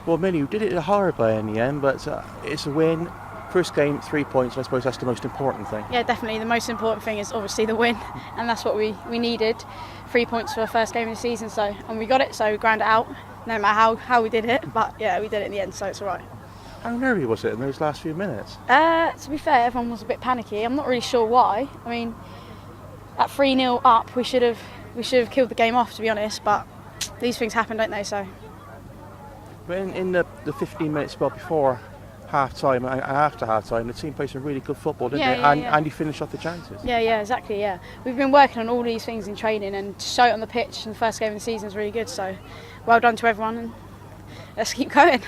Well, Millie, you did it hard by in the end, but it's a win. First game, 3 points. I suppose that's the most important thing. Yeah, definitely. The most important thing is obviously the win, and that's what we needed. 3 points for the first game of the season, and we got it, so we ground it out. No matter how we did it, but yeah, we did it in the end, so it's all right. How nervy was it in those last few minutes? To be fair, everyone was a bit panicky. I'm not really sure why. I mean, at 3-0 up, we should have killed the game off, to be honest. But these things happen, don't they? So. But in the 15 minutes spell before half-time and after half-time, the team played some really good football, didn't they? And you finished off the chances. Yeah, exactly, yeah. We've been working on all these things in training, and to show it on the pitch in the first game of the season is really good. So, well done to everyone, and let's keep going.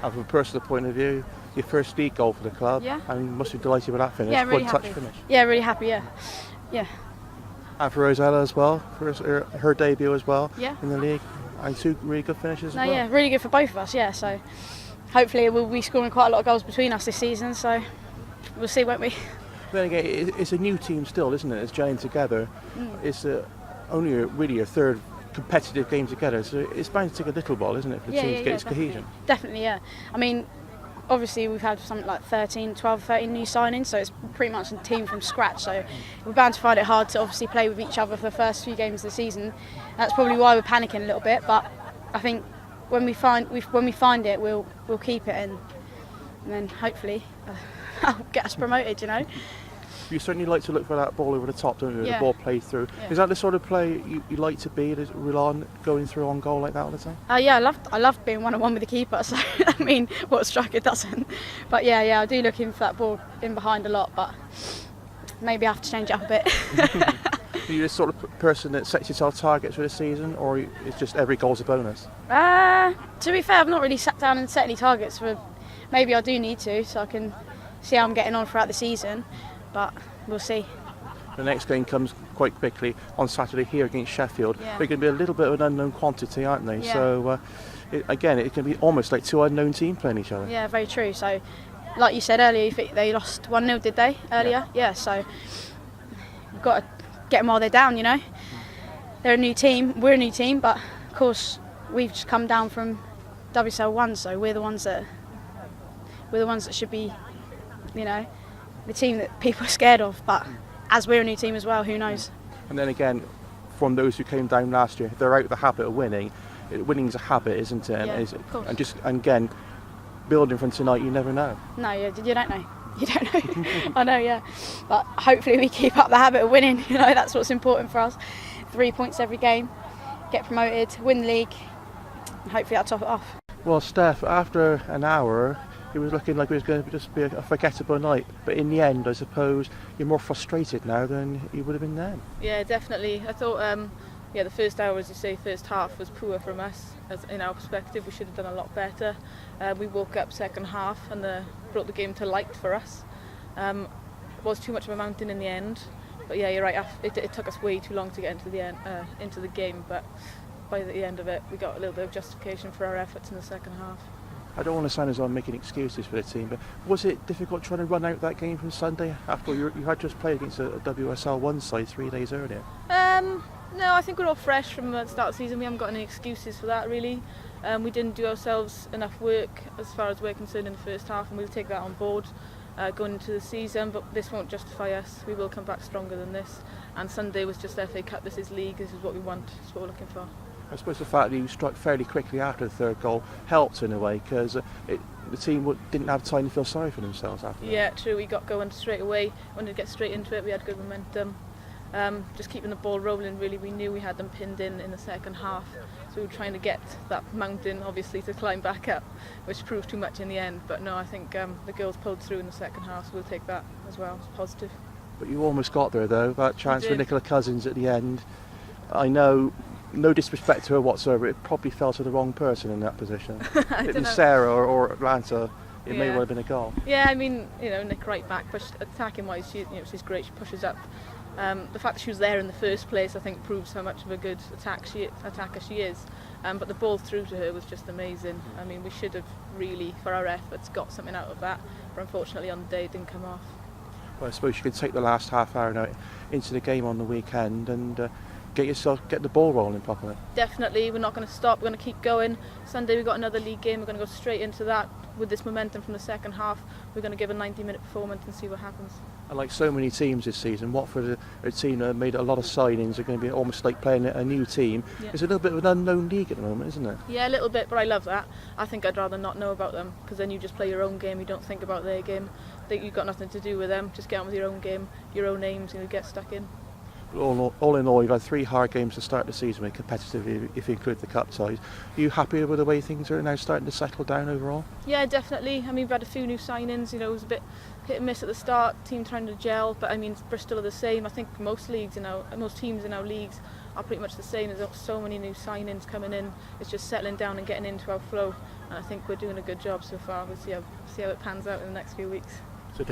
And from a personal point of view, your first league goal for the club, and you must be delighted with that finish. Yeah, really One-touch happy. finish. Yeah, really happy, yeah. And for Rosella as well, for her debut as well in the league, and 2 really good finishes as well. Yeah, really good for both of us, yeah. So hopefully we'll be scoring quite a lot of goals between us this season, so we'll see, won't we? Then again, it's a new team still, isn't it? It's gelling together. It's only really a third competitive game together, so it's bound to take a little while, isn't it, for the team to get its cohesion? Definitely, yeah. I mean, obviously we've had something like 12, 13 new signings, so it's pretty much a team from scratch, so we're bound to find it hard to obviously play with each other for the first few games of the season. That's probably why we're panicking a little bit, but I think when we find it, we'll keep it, and then hopefully that'll get us promoted, you know. You certainly like to look for that ball over the top, don't you? Yeah. The ball played through. Yeah. Is that the sort of play you like to be? Does it rely on going through on goal like that all the time? Yeah, I loved being 1-on-1 with the keeper. So I mean, what striker doesn't? But yeah, I do look in for that ball in behind a lot. But maybe I have to change it up a bit. Are you the sort of person that sets yourself targets for the season, or it's just every goal's a bonus? To be fair, I've not really sat down and set any targets. Maybe I do need to, so I can see how I'm getting on throughout the season. But we'll see. The next game comes quite quickly on Saturday here against Sheffield. Yeah. They're going to be a little bit of an unknown quantity, aren't they? Yeah. So, it can be almost like 2 unknown teams playing each other. Yeah, very true. So, like you said earlier, they lost 1-0, did they, earlier? Yeah, so we've got to get them while they're down, you know. They're a new team, we're a new team, but of course we've just come down from WSL 1, so we're the ones that should be, you know, the team that people are scared of, but as we're a new team as well, who knows? And then again, from those who came down last year, they're out of the habit of winning. Winning is a habit, isn't it? Yeah, of course. And again, building from tonight, you never know. No, you don't know. You don't know. I know, yeah. But hopefully we keep up the habit of winning. You know, that's what's important for us. 3 points every game, get promoted, win the league, and hopefully I'll top it off. Well, Steph, after an hour, it was looking like it was going to just be a forgettable night. But in the end, I suppose, you're more frustrated now than you would have been then. Yeah, definitely. I thought, the first hour, as you say, first half was poor from us. As in our perspective, we should have done a lot better. We woke up second half and brought the game to light for us. It was too much of a mountain in the end. But yeah, you're right. It took us way too long to get into the game. But by the end of it, we got a little bit of justification for our efforts in the second half. I don't want to sound as though I'm making excuses for the team, but was it difficult trying to run out that game from Sunday after you had just played against a WSL 1 side 3 days earlier? No, I think we're all fresh from the start of the season. We haven't got any excuses for that, really. We didn't do ourselves enough work as far as we're concerned in the first half, and we'll take that on board going into the season, but this won't justify us. We will come back stronger than this, and Sunday was just FA Cup. This is league. This is what we want. This is what we're looking for. I suppose the fact that you struck fairly quickly after the third goal helped in a way, because the team didn't have time to feel sorry for themselves after that. Yeah, true. We got going straight away. Wanted to get straight into it. We had good momentum. Just keeping the ball rolling, really. We knew we had them pinned in the second half, so we were trying to get that mountain, obviously, to climb back up, which proved too much in the end. But no, I think the girls pulled through in the second half, so we'll take that as well. It's positive. But you almost got there, though. That chance for Nicola Cousins at the end. I know, no disrespect to her whatsoever, it probably fell to the wrong person in that position. If it was Sarah or Atlanta, it may well have been a goal. Yeah, I mean, Nick right back, but attacking wise, she's great. She pushes up. The fact that she was there in the first place, I think, proves how much of a good attacker she is. But the ball through to her was just amazing. I mean, we should have really, for our efforts, got something out of that. But unfortunately, on the day, it didn't come off. Well, I suppose you could take the last half hour now into the game on the weekend, and get the ball rolling properly. Definitely, we're not going to stop. We're going to keep going. Sunday we've got another league game. We're going to go straight into that with this momentum from the second half. We're going to give a 90-minute performance and see what happens. And like so many teams this season, Watford, a team that have made a lot of signings, are going to be almost like playing a new team. Yeah. It's a little bit of an unknown league at the moment, isn't it? Yeah, a little bit, but I love that. I think I'd rather not know about them, because then you just play your own game. You don't think about their game. You've got nothing to do with them. Just get on with your own game, your own aims, and you get stuck in. All in all, you've had 3 hard games to start the season with, competitive if you include the cup ties. Are you happy with the way things are now starting to settle down overall? Yeah, definitely. I mean, we've had a few new signings. You know, it was a bit hit and miss at the start, team trying to gel, but I mean, Bristol are the same. I think most teams in our leagues are pretty much the same. There's so many new signings coming in. It's just settling down and getting into our flow, and I think we're doing a good job so far. We'll see how it pans out in the next few weeks. So